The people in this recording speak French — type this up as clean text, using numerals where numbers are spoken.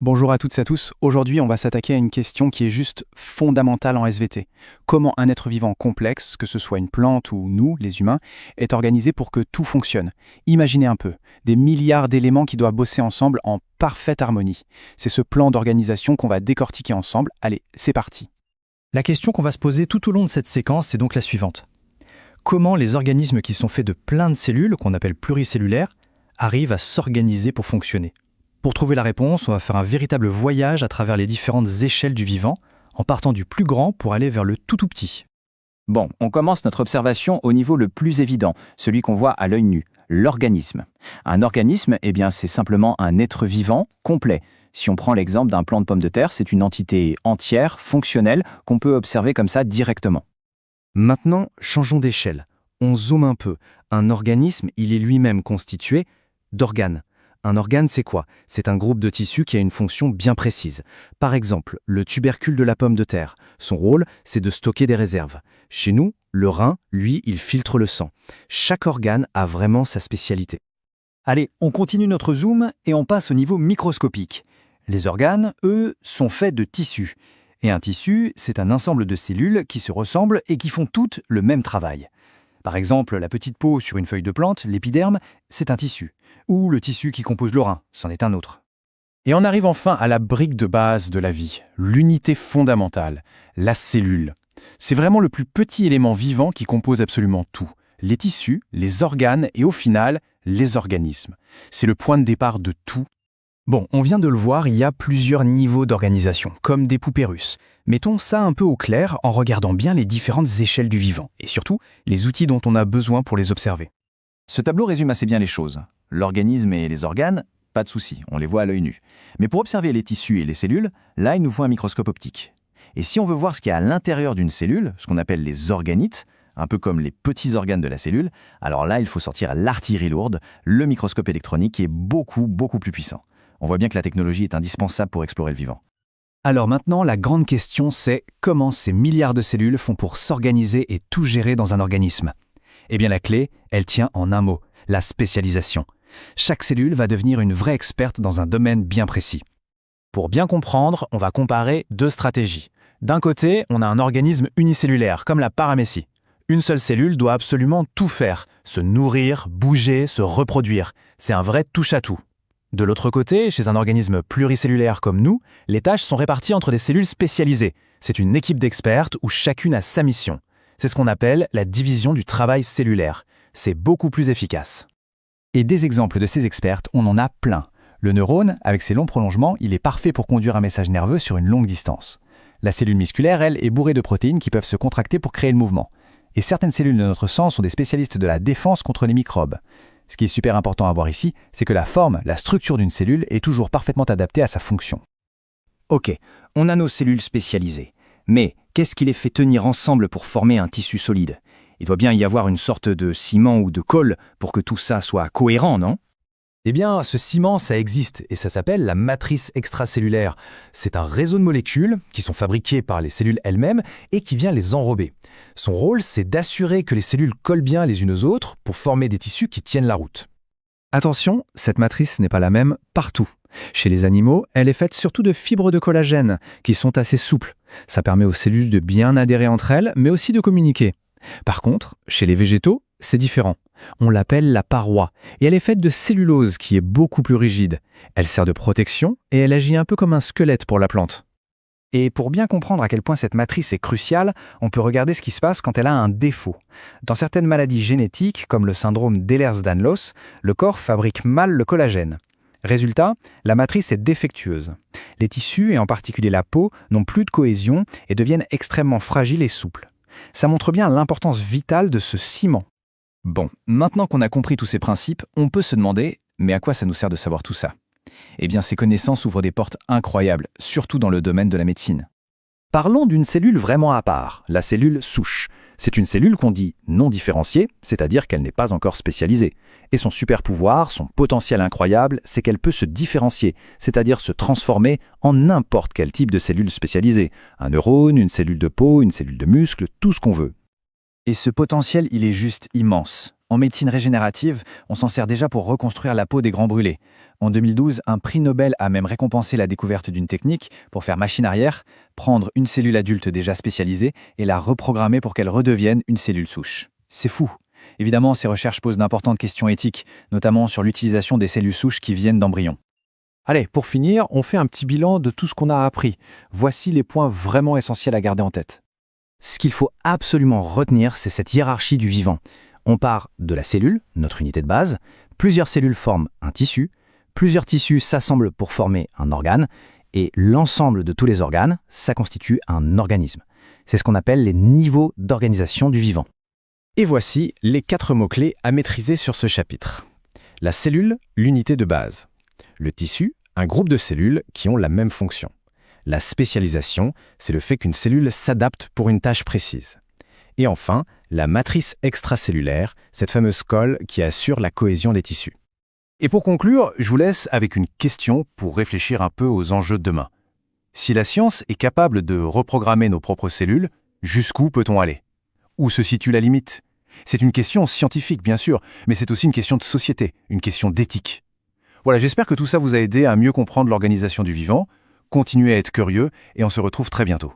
Bonjour à toutes et à tous. Aujourd'hui, on va s'attaquer à une question qui est juste fondamentale en SVT. Comment un être vivant complexe, que ce soit une plante ou nous, les humains, est organisé pour que tout fonctionne. Imaginez un peu, des milliards d'éléments qui doivent bosser ensemble en parfaite harmonie. C'est ce plan d'organisation qu'on va décortiquer ensemble. Allez, c'est parti. La question qu'on va se poser tout au long de cette séquence est donc la suivante. Comment les organismes qui sont faits de plein de cellules, qu'on appelle pluricellulaires, arrivent à s'organiser pour fonctionner? Pour trouver la réponse, on va faire un véritable voyage à travers les différentes échelles du vivant, en partant du plus grand pour aller vers le tout petit. Bon, on commence notre observation au niveau le plus évident, celui qu'on voit à l'œil nu, l'organisme. Un organisme, c'est simplement un être vivant complet. Si on prend l'exemple d'un plant de pommes de terre, c'est une entité entière, fonctionnelle, qu'on peut observer comme ça directement. Maintenant, changeons d'échelle. On zoome un peu. Un organisme, il est lui-même constitué d'organes. Un organe, c'est quoi? C'est un groupe de tissus qui a une fonction bien précise. Par exemple, le tubercule de la pomme de terre. Son rôle, c'est de stocker des réserves. Chez nous, le rein, lui, il filtre le sang. Chaque organe a vraiment sa spécialité. Allez, on continue notre zoom et on passe au niveau microscopique. Les organes, eux, sont faits de tissus. Et un tissu, c'est un ensemble de cellules qui se ressemblent et qui font toutes le même travail. Par exemple, la petite peau sur une feuille de plante, l'épiderme, c'est un tissu. Ou le tissu qui compose le rein, c'en est un autre. Et on arrive enfin à la brique de base de la vie, l'unité fondamentale, la cellule. C'est vraiment le plus petit élément vivant qui compose absolument tout. Les tissus, les organes et au final, les organismes. C'est le point de départ de tout. Bon, on vient de le voir, il y a plusieurs niveaux d'organisation, comme des poupées russes. Mettons ça un peu au clair en regardant bien les différentes échelles du vivant, et surtout les outils dont on a besoin pour les observer. Ce tableau résume assez bien les choses. L'organisme et les organes, pas de souci, on les voit à l'œil nu. Mais pour observer les tissus et les cellules, là, il nous faut un microscope optique. Et si on veut voir ce qu'il y a à l'intérieur d'une cellule, ce qu'on appelle les organites, un peu comme les petits organes de la cellule, alors là, il faut sortir l'artillerie lourde, le microscope électronique qui est beaucoup plus puissant. On voit bien que la technologie est indispensable pour explorer le vivant. Alors maintenant, la grande question c'est comment ces milliards de cellules font pour s'organiser et tout gérer dans un organisme? Eh bien la clé, elle tient en un mot, la spécialisation. Chaque cellule va devenir une vraie experte dans un domaine bien précis. Pour bien comprendre, on va comparer deux stratégies. D'un côté, on a un organisme unicellulaire, comme la paramécie. Une seule cellule doit absolument tout faire, se nourrir, bouger, se reproduire. C'est un vrai touche-à-tout. De l'autre côté, chez un organisme pluricellulaire comme nous, les tâches sont réparties entre des cellules spécialisées. C'est une équipe d'expertes où chacune a sa mission. C'est ce qu'on appelle la division du travail cellulaire. C'est beaucoup plus efficace. Et des exemples de ces expertes, on en a plein. Le neurone, avec ses longs prolongements, il est parfait pour conduire un message nerveux sur une longue distance. La cellule musculaire, elle, est bourrée de protéines qui peuvent se contracter pour créer le mouvement. Et certaines cellules de notre sang sont des spécialistes de la défense contre les microbes. Ce qui est super important à voir ici, c'est que la forme, la structure d'une cellule est toujours parfaitement adaptée à sa fonction. Ok, on a nos cellules spécialisées. Mais qu'est-ce qui les fait tenir ensemble pour former un tissu solide? Il doit bien y avoir une sorte de ciment ou de colle pour que tout ça soit cohérent, non? Eh bien, ce ciment, ça existe et ça s'appelle la matrice extracellulaire. C'est un réseau de molécules qui sont fabriquées par les cellules elles-mêmes et qui vient les enrober. Son rôle, c'est d'assurer que les cellules collent bien les unes aux autres pour former des tissus qui tiennent la route. Attention, cette matrice n'est pas la même partout. Chez les animaux, elle est faite surtout de fibres de collagène, qui sont assez souples. Ça permet aux cellules de bien adhérer entre elles, mais aussi de communiquer. Par contre, chez les végétaux, c'est différent. On l'appelle la paroi, et elle est faite de cellulose qui est beaucoup plus rigide. Elle sert de protection, et elle agit un peu comme un squelette pour la plante. Et pour bien comprendre à quel point cette matrice est cruciale, on peut regarder ce qui se passe quand elle a un défaut. Dans certaines maladies génétiques, comme le syndrome d'Ehlers-Danlos, le corps fabrique mal le collagène. Résultat, la matrice est défectueuse. Les tissus, et en particulier la peau, n'ont plus de cohésion et deviennent extrêmement fragiles et souples. Ça montre bien l'importance vitale de ce ciment. Bon, maintenant qu'on a compris tous ces principes, on peut se demander, mais à quoi ça nous sert de savoir tout ça? Eh bien, ces connaissances ouvrent des portes incroyables, surtout dans le domaine de la médecine. Parlons d'une cellule vraiment à part, la cellule souche. C'est une cellule qu'on dit non différenciée, c'est-à-dire qu'elle n'est pas encore spécialisée. Et son super pouvoir, son potentiel incroyable, c'est qu'elle peut se différencier, c'est-à-dire se transformer en n'importe quel type de cellule spécialisée. Un neurone, une cellule de peau, une cellule de muscle, tout ce qu'on veut. Et ce potentiel, il est juste immense. En médecine régénérative, on s'en sert déjà pour reconstruire la peau des grands brûlés. En 2012, un prix Nobel a même récompensé la découverte d'une technique pour faire machine arrière, prendre une cellule adulte déjà spécialisée et la reprogrammer pour qu'elle redevienne une cellule souche. C'est fou. Évidemment, ces recherches posent d'importantes questions éthiques, notamment sur l'utilisation des cellules souches qui viennent d'embryons. Allez, pour finir, on fait un petit bilan de tout ce qu'on a appris. Voici les points vraiment essentiels à garder en tête. Ce qu'il faut absolument retenir, c'est cette hiérarchie du vivant. On part de la cellule, notre unité de base, plusieurs cellules forment un tissu, plusieurs tissus s'assemblent pour former un organe, et l'ensemble de tous les organes, ça constitue un organisme. C'est ce qu'on appelle les niveaux d'organisation du vivant. Et voici les 4 mots-clés à maîtriser sur ce chapitre. La cellule, l'unité de base. Le tissu, un groupe de cellules qui ont la même fonction. La spécialisation, c'est le fait qu'une cellule s'adapte pour une tâche précise. Et enfin, la matrice extracellulaire, cette fameuse colle qui assure la cohésion des tissus. Et pour conclure, je vous laisse avec une question pour réfléchir un peu aux enjeux de demain. Si la science est capable de reprogrammer nos propres cellules, jusqu'où peut-on aller? Où se situe la limite? C'est une question scientifique, bien sûr, mais c'est aussi une question de société, une question d'éthique. Voilà, j'espère que tout ça vous a aidé à mieux comprendre l'organisation du vivant. Continuez à être curieux et on se retrouve très bientôt.